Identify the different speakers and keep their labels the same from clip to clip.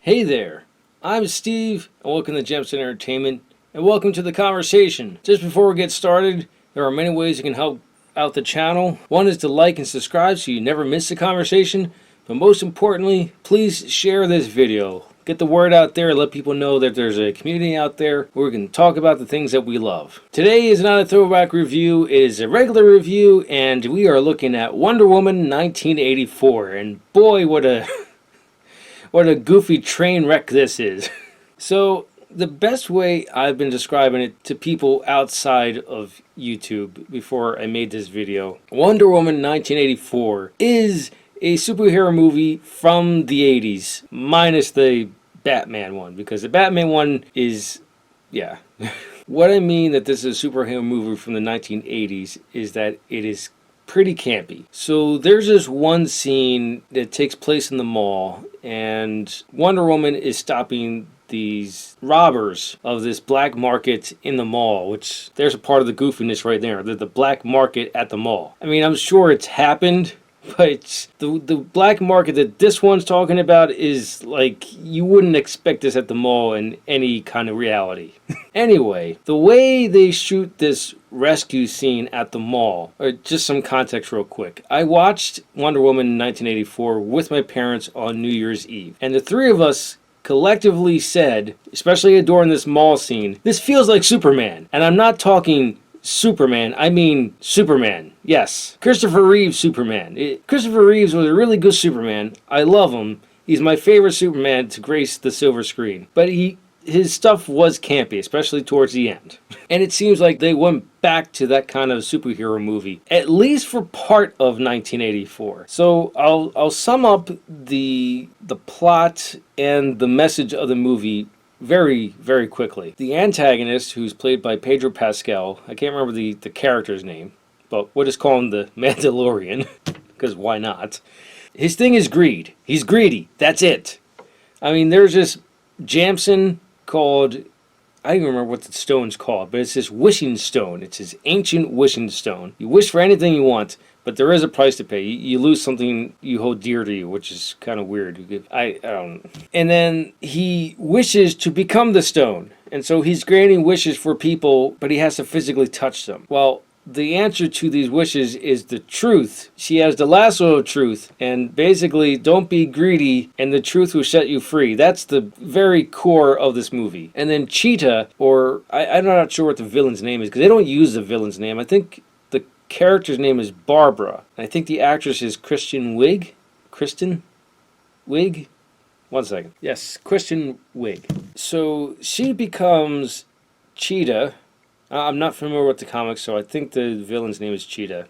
Speaker 1: Hey there, I'm Steve, and welcome to Jamsin Entertainment, and welcome to the conversation. Just before we get started, there are many ways you can help out the channel. One is to like and subscribe so you never miss the conversation, but most importantly, please share this video. Get the word out there, let people know that there's a community out there where we can talk about the things that we love. Today is not a throwback review, it is a regular review, and we are looking at Wonder Woman 1984, and boy, what a goofy train wreck this is. So, the best way I've been describing it to people outside of YouTube before I made this video, Wonder Woman 1984 is a superhero movie from the 80s, minus the Batman one, because the Batman one is, yeah. What I mean that this is a superhero movie from the 1980s is that it is pretty campy. So there's this one scene that takes place in the mall, and Wonder Woman is stopping these robbers of this black market in the mall, which there's a part of the goofiness right there, the black market at the mall. I mean, I'm sure it's happened, but it's the black market that this one's talking about is like, you wouldn't expect this at the mall in any kind of reality. Anyway, the way they shoot this rescue scene at the mall, or just some context real quick. I watched Wonder Woman 1984 with my parents on New Year's Eve, and the three of us collectively said, especially during this mall scene, this feels like Superman. And I'm not talking Superman, I mean Superman. Yes, Christopher Reeve's Superman. Christopher Reeves was a really good Superman. I love him. He's my favorite Superman to grace the silver screen. But his stuff was campy, especially towards the end. And it seems like they went back to that kind of superhero movie, at least for part of 1984. So I'll sum up the plot and the message of the movie very, very quickly. The antagonist, who's played by Pedro Pascal, I can't remember the character's name, but we'll just call him the Mandalorian, because why not? His thing is greed. He's greedy. That's it. I mean, there's this Jamsin called, I don't even remember what the stone's called, but it's this wishing stone. It's this ancient wishing stone. You wish for anything you want, but there is a price to pay. You lose something you hold dear to you, which is kind of weird. I don't. And then he wishes to become the stone, and so he's granting wishes for people, but he has to physically touch them. Well, the answer to these wishes is the truth. She has the lasso of truth, and basically, don't be greedy, and the truth will set you free. That's the very core of this movie. And then Cheetah, or I'm not sure what the villain's name is, because they don't use the villain's name. I think the character's name is Barbara. I think the actress is Kristen Wiig? Kristen Wiig? One second. Yes, Kristen Wiig. So she becomes Cheetah. I'm not familiar with the comics, so I think the villain's name is Cheetah.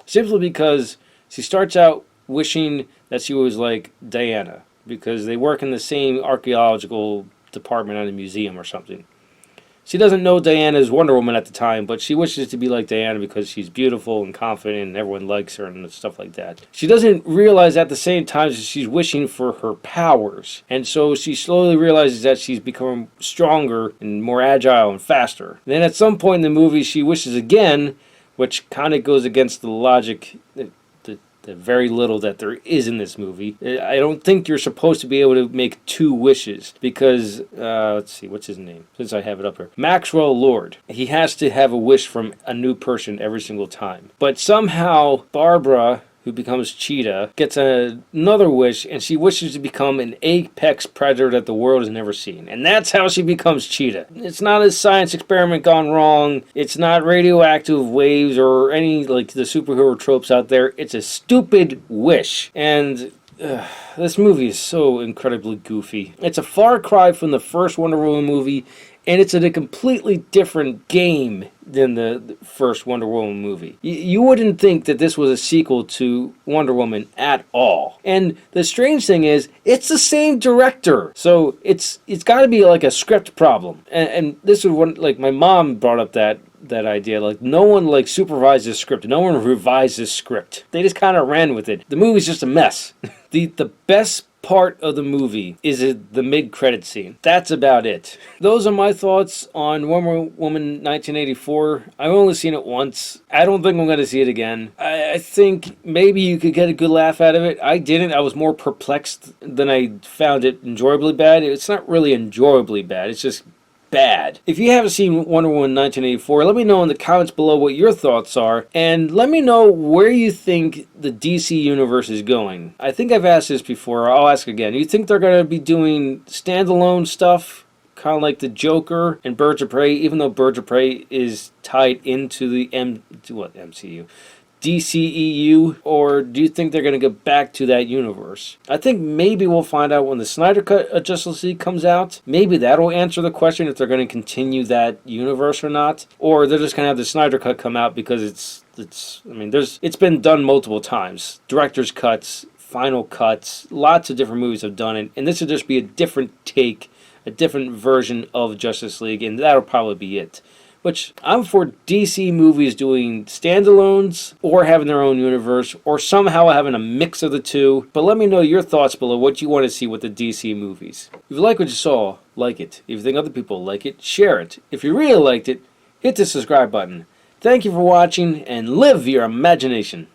Speaker 1: Simply because she starts out wishing that she was like Diana, because they work in the same archaeological department at a museum or something. She doesn't know Diana is Wonder Woman at the time, but she wishes to be like Diana because she's beautiful and confident and everyone likes her and stuff like that. She doesn't realize at the same time that she's wishing for her powers. And so she slowly realizes that she's becoming stronger and more agile and faster. And then at some point in the movie, she wishes again, which kind of goes against the logic, the very little that there is in this movie. I don't think you're supposed to be able to make two wishes because, let's see, what's his name? Since I have it up here. Maxwell Lord. He has to have a wish from a new person every single time. But somehow, Barbara, who becomes Cheetah, gets another wish, and she wishes to become an apex predator that the world has never seen. And that's how she becomes Cheetah. It's not a science experiment gone wrong. It's not radioactive waves or any, like, the superhero tropes out there. It's a stupid wish. And this movie is so incredibly goofy. It's a far cry from the first Wonder Woman movie, and it's in a completely different game than the first Wonder Woman movie. You wouldn't think that this was a sequel to Wonder Woman at all. And the strange thing is, it's the same director. So it's got to be like a script problem. And this is when, like, my mom brought up that idea. Like, no one, like, supervised this script. No one revised this script. They just kind of ran with it. The movie's just a mess. The best part of the movie is it the mid-credit scene. That's about it. Those are my thoughts on Wonder Woman 1984. I've only seen it once. I don't think I'm going to see it again. I think maybe you could get a good laugh out of it. I didn't. I was more perplexed than I found it enjoyably bad. It's not really enjoyably bad. It's just bad. If you haven't seen Wonder Woman 1984, let me know in the comments below what your thoughts are, and let me know where you think the DC universe is going. I think I've asked this before. I'll ask again. You think they're going to be doing standalone stuff, kind of like the Joker and Birds of Prey, even though Birds of Prey is tied into the MCU? DCEU, or do you think they're going to go back to that universe? I think maybe we'll find out when the Snyder Cut of Justice League comes out. Maybe that'll answer the question if they're going to continue that universe or not, or they're just going to have the Snyder Cut come out because it's been done multiple times. Director's cuts, final cuts, lots of different movies have done it, and this would just be a different take, a different version of Justice League, and that'll probably be it. Which I'm for DC movies doing standalones or having their own universe or somehow having a mix of the two. But let me know your thoughts below what you want to see with the DC movies. If you like what you saw, like it. If you think other people like it, share it. If you really liked it, hit the subscribe button. Thank you for watching and live your imagination.